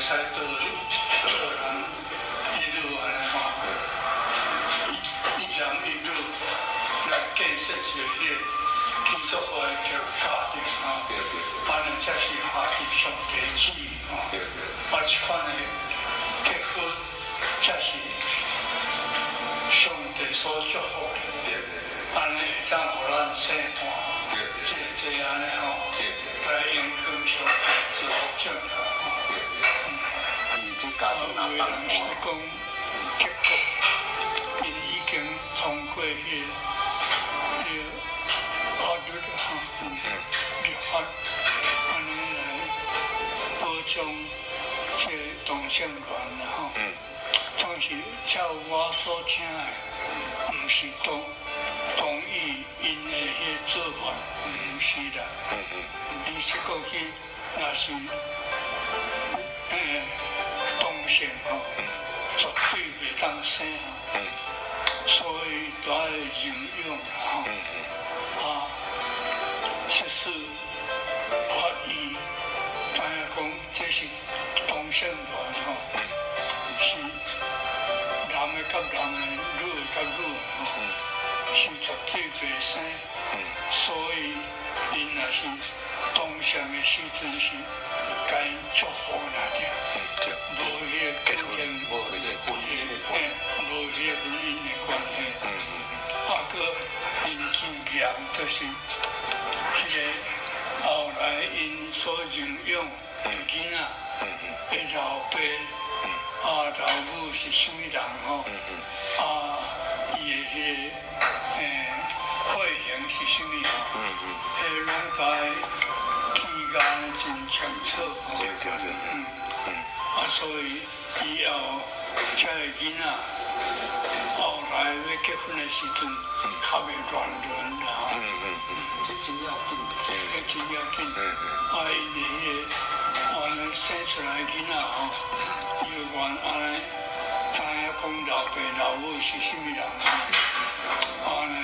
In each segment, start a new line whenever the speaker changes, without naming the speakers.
使到人一路安尼吼，一人一路来建设一个基督化的家庭吼，安尼才是下地上地址吼，这款的结婚才是上帝所祝福的，安尼会当互咱生活，这安尼吼，来影响上帝所祝福。有的人是讲结果，因已经通过迄法律立法，安尼来保障这同性恋啦吼。但是照我所听的，毋是同意因的迄做法，毋是啦。伊是讲去若是同性吼，绝对袂当生吼，所以都要忍用啦吼。这是法医知影讲，这是同性恋吼，是男的甲男的，女的甲女的吼，是绝对袂生，所以因若是同性的时阵是该祝福那点。无迄个结婚，无迄个婚姻的关系。个因经验就是迄个后来因所认养的囡仔，的老爸老母是啥物人吼？伊的迄个血型是啥物吼？迄拢在期间真清楚。所以以后这个囡仔后来要结婚的时阵，较袂乱伦啦。
这真要紧，
这真要紧。因为迄个安尼生出来的囡仔吼，伊有原安尼知影讲老爸老母是啥物人，安尼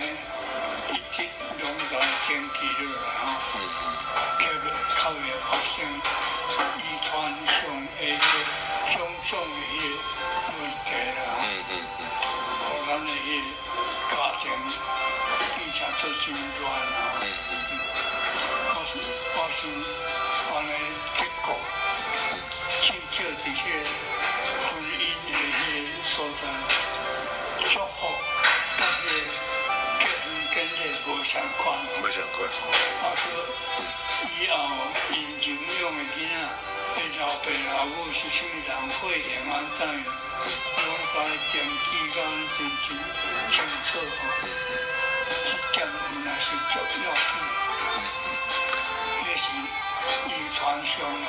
一直拢在坚持落来吼，较袂发生遗传上的种种的迄个问题啦。互咱的迄个家庭变成做真乱啦。我是安尼结果，至少伫迄个婚姻的迄个所在，祝福甲迄个结婚建立无相款。
无相款。
以后因认养的囡仔，老爸老母是啥物人，血型安怎样，拢该登记甲真清楚吼。这点若是足要紧，迄是遗传上啦